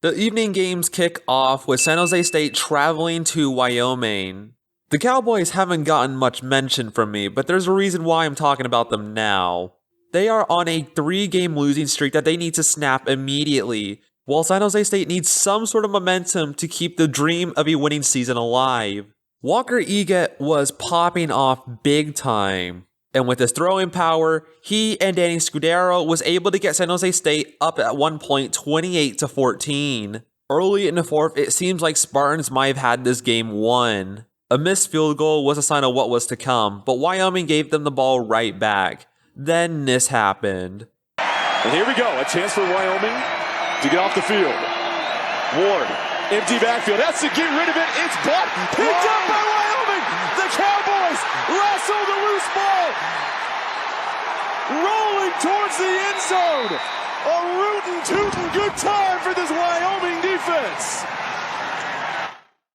The evening games kick off with San Jose State traveling to Wyoming. The Cowboys haven't gotten much mention from me, but there's a reason why I'm talking about them now. They are on a 3-game losing streak that they need to snap immediately, while San Jose State needs some sort of momentum to keep the dream of a winning season alive. Walker Eget was popping off big time, and with his throwing power, he and Danny Scudero was able to get San Jose State up at one point 28-14. Early in the fourth, it seems like Spartans might have had this game won. A missed field goal was a sign of what was to come, but Wyoming gave them the ball right back. Then this happened. And here we go, a chance for Wyoming to get off the field. Ward, empty backfield, has to get rid of it, it's blocked, picked up by Wyoming! The Cowboys wrestle the loose ball! Rolling towards the end zone! A rootin' tootin' good time for this Wyoming defense!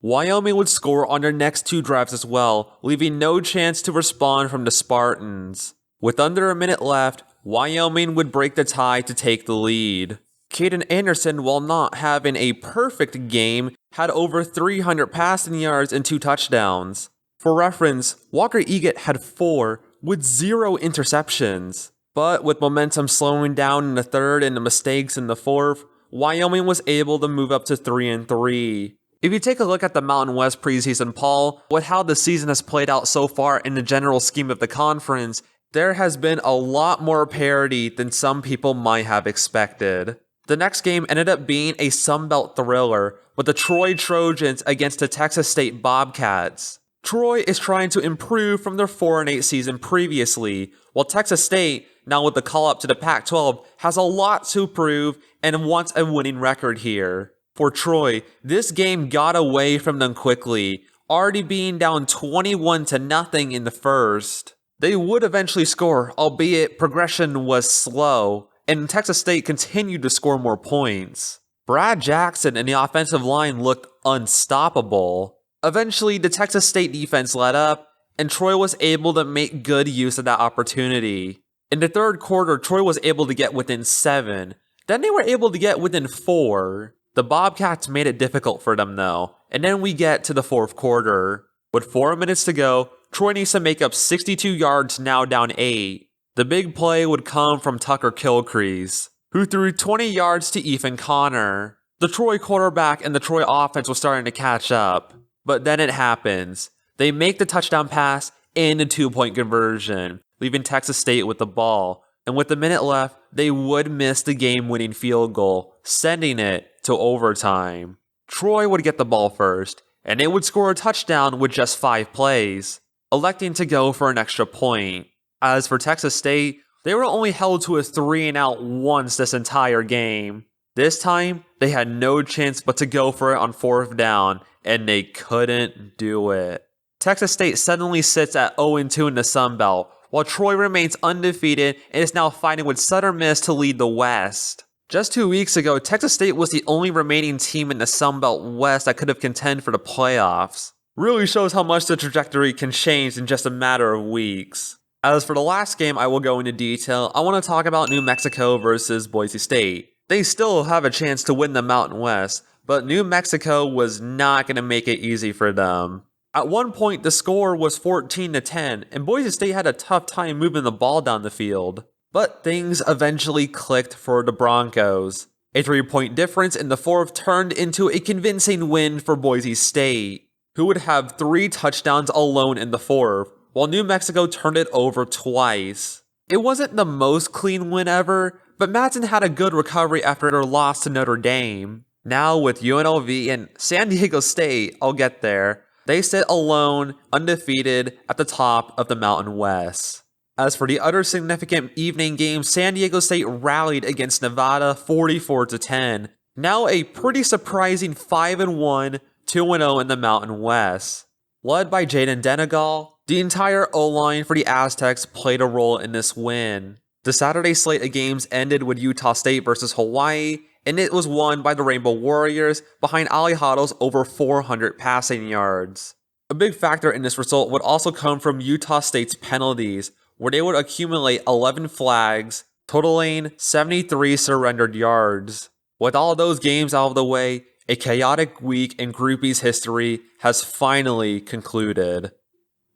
Wyoming would score on their next 2 drives as well, leaving no chance to respond from the Spartans. With under a minute left, Wyoming would break the tie to take the lead. Caden Anderson, while not having a perfect game, had over 300 passing yards and 2 touchdowns. For reference, Walker Eget had 4 with 0 interceptions. But with momentum slowing down in the third and the mistakes in the fourth, Wyoming was able to move up to 3-3. If you take a look at the Mountain West preseason poll, with how the season has played out so far in the general scheme of the conference, there has been a lot more parity than some people might have expected. The next game ended up being a Sunbelt thriller, with the Troy Trojans against the Texas State Bobcats. Troy is trying to improve from their 4-8 season previously, while Texas State, now with the call-up to the Pac-12, has a lot to prove and wants a winning record here. For Troy, this game got away from them quickly, already being down 21-0 in the first. They would eventually score, albeit progression was slow, and Texas State continued to score more points. Brad Jackson and the offensive line looked unstoppable. Eventually, the Texas State defense let up, and Troy was able to make good use of that opportunity. In the third quarter, Troy was able to get within 7. Then they were able to get within 4. The Bobcats made it difficult for them though, and then we get to the fourth quarter. With 4 minutes to go, Troy needs to make up 62 yards, now down 8. The big play would come from Tucker Kilcrease, who threw 20 yards to Ethan Connor. The Troy quarterback and the Troy offense was starting to catch up, but then it happens. They make the touchdown pass and a 2-point conversion, leaving Texas State with the ball, and with a minute left, they would miss the game-winning field goal, sending it to overtime. Troy would get the ball first, and they would score a touchdown with just 5 plays, electing to go for an extra point. As for Texas State, they were only held to a 3-and-out once this entire game. This time, they had no chance but to go for it on 4th down, and they couldn't do it. Texas State suddenly sits at 0-2 in the Sun Belt, while Troy remains undefeated and is now fighting with Southern Miss to lead the West. Just 2 weeks ago, Texas State was the only remaining team in the Sun Belt West that could have contended for the playoffs. Really shows how much the trajectory can change in just a matter of weeks. As for the last game I will go into detail, I want to talk about New Mexico versus Boise State. They still have a chance to win the Mountain West, but New Mexico was not going to make it easy for them. At one point, the score was 14-10, and Boise State had a tough time moving the ball down the field. But things eventually clicked for the Broncos. A 3-point difference in the fourth turned into a convincing win for Boise State, who would have 3 touchdowns alone in the fourth, while New Mexico turned it over twice. It wasn't the most clean win ever, but Madsen had a good recovery after their loss to Notre Dame. Now with UNLV and San Diego State, I'll get there, they sit alone, undefeated, at the top of the Mountain West. As for the other significant evening game, San Diego State rallied against Nevada 44-10. Now a pretty surprising 5-1, 2-0 in the Mountain West. Led by Jaden Denegal, the entire O-line for the Aztecs played a role in this win. The Saturday slate of games ended with Utah State versus Hawaii, and it was won by the Rainbow Warriors behind Ali Huddle's over 400 passing yards. A big factor in this result would also come from Utah State's penalties, where they would accumulate 11 flags, totaling 73 surrendered yards. With all those games out of the way, a chaotic week in Groupies history has finally concluded.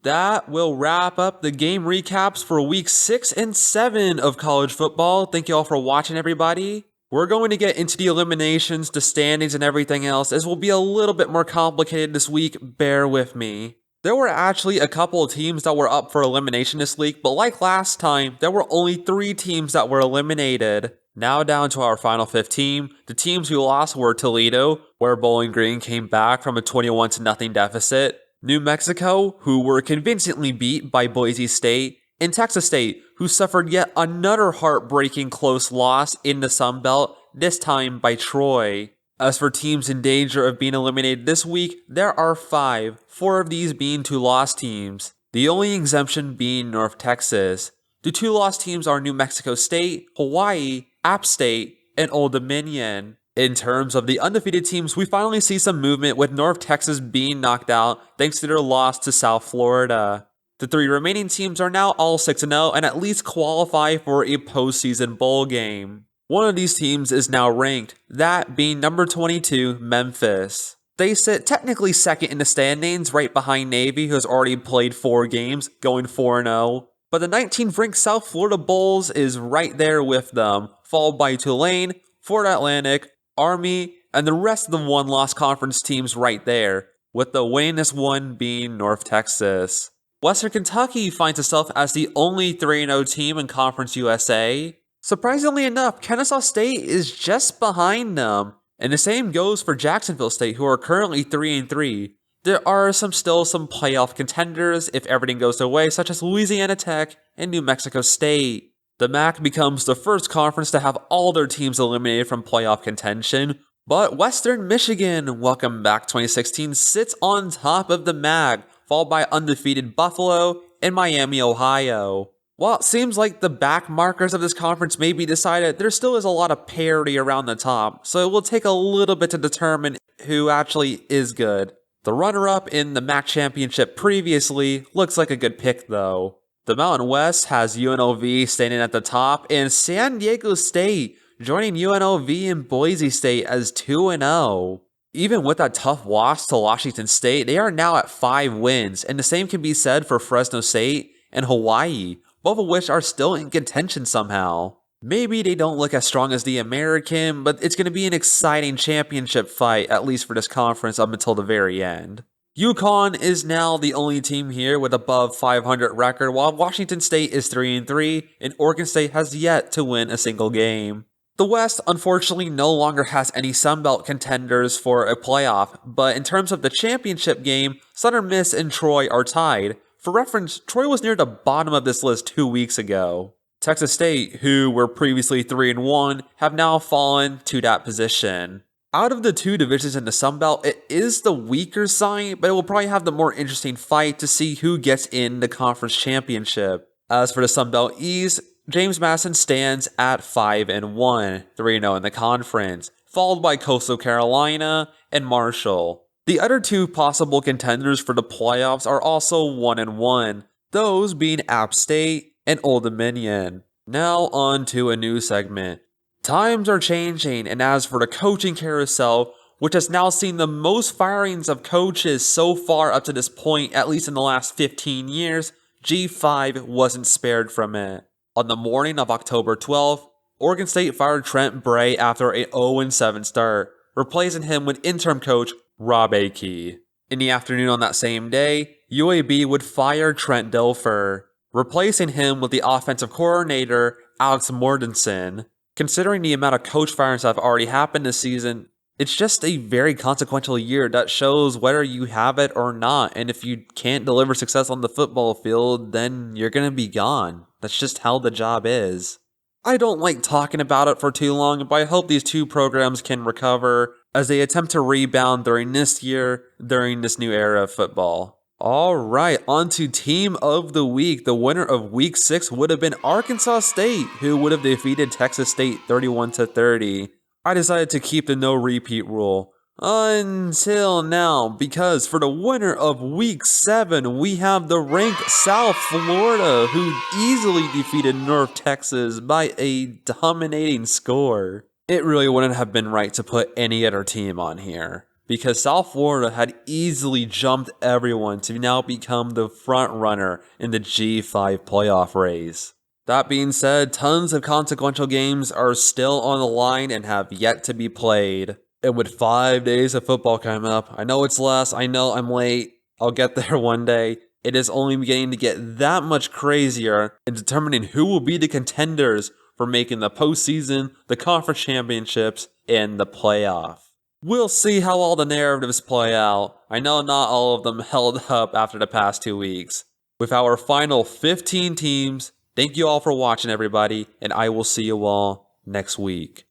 That will wrap up the game recaps for week 6 and 7 of college football. Thank you all for watching, everybody. We're going to get into the eliminations, the standings, and everything else. This will be a little bit more complicated this week. Bear with me. There were actually a couple of teams that were up for elimination this week, but like last time, there were only 3 teams that were eliminated. Now down to our final 5th team. The teams who lost were Toledo, where Bowling Green came back from a 21-0 deficit, New Mexico, who were convincingly beat by Boise State, and Texas State, who suffered yet another heartbreaking close loss in the Sun Belt, this time by Troy. As for teams in danger of being eliminated this week, there are 5, 4 of these being 2 lost teams, the only exemption being North Texas. The 2 lost teams are New Mexico State, Hawaii, App State, and Old Dominion. In terms of the undefeated teams, we finally see some movement with North Texas being knocked out thanks to their loss to South Florida. The 3 remaining teams are now all 6-0 and at least qualify for a postseason bowl game. One of these teams is now ranked, that being number 22, Memphis. They sit technically second in the standings, right behind Navy, who has already played 4 games, going 4-0. But the 19th ranked South Florida Bulls is right there with them, followed by Tulane, Florida Atlantic, Army, and the rest of the one-loss conference teams right there, with the winningest one being North Texas. Western Kentucky finds itself as the only 3-0 team in Conference USA. Surprisingly enough, Kennesaw State is just behind them, and the same goes for Jacksonville State, who are currently 3-3. There are still some playoff contenders if everything goes their way, such as Louisiana Tech and New Mexico State. The MAC becomes the first conference to have all their teams eliminated from playoff contention, but Western Michigan, welcome back 2016, sits on top of the MAC, followed by undefeated Buffalo and Miami, Ohio. While it seems like the back markers of this conference may be decided, there still is a lot of parity around the top, so it will take a little bit to determine who actually is good. The runner-up in the MAC championship previously looks like a good pick though. The Mountain West has UNLV standing at the top, and San Diego State joining UNLV and Boise State as 2-0. Even with that tough loss to Washington State, they are now at 5 wins, and the same can be said for Fresno State and Hawaii, both of which are still in contention somehow. Maybe they don't look as strong as the American, but it's going to be an exciting championship fight, at least for this conference up until the very end. UConn is now the only team here with above 500 record, while Washington State is 3-3, and Oregon State has yet to win a single game. The West, unfortunately, no longer has any Sunbelt contenders for a playoff, but in terms of the championship game, Southern Miss and Troy are tied. For reference, Troy was near the bottom of this list 2 weeks ago. Texas State, who were previously 3-1, have now fallen to that position. Out of the 2 divisions in the Sun Belt, it is the weaker side, but it will probably have the more interesting fight to see who gets in the conference championship. As for the Sun Belt East, James Madison stands at 5-1, 3-0 in the conference, followed by Coastal Carolina and Marshall. The other 2 possible contenders for the playoffs are also 1-1, those being App State and Old Dominion. Now on to a new segment. Times are changing, and as for the coaching carousel, which has now seen the most firings of coaches so far up to this point, at least in the last 15 years, G5 wasn't spared from it. On the morning of October 12th, Oregon State fired Trent Bray after a 0-7 start, replacing him with interim coach Rob Akey. In the afternoon on that same day, UAB would fire Trent Dilfer, replacing him with the offensive coordinator Alex Mortensen. Considering the amount of coach firings that have already happened this season, it's just a very consequential year that shows whether you have it or not, and if you can't deliver success on the football field, then you're going to be gone. That's just how the job is. I don't like talking about it for too long, but I hope these 2 programs can recover as they attempt to rebound during this year, during this new era of football. Alright, on to Team of the Week. The winner of Week 6 would have been Arkansas State, who would have defeated Texas State 31-30. I decided to keep the no repeat rule until now, because for the winner of Week 7, we have the ranked South Florida, who easily defeated North Texas by a dominating score. It really wouldn't have been right to put any other team on here, because South Florida had easily jumped everyone to now become the front runner in the G5 playoff race. That being said, tons of consequential games are still on the line and have yet to be played. And with 5 days of football coming up, I know it's less, I know I'm late, I'll get there one day. It is only beginning to get that much crazier in determining who will be the contenders for making the postseason, the conference championships, and the playoff. We'll see how all the narratives play out. I know not all of them held up after the past 2 weeks. With our final 15 teams, thank you all for watching, everybody, and I will see you all next week.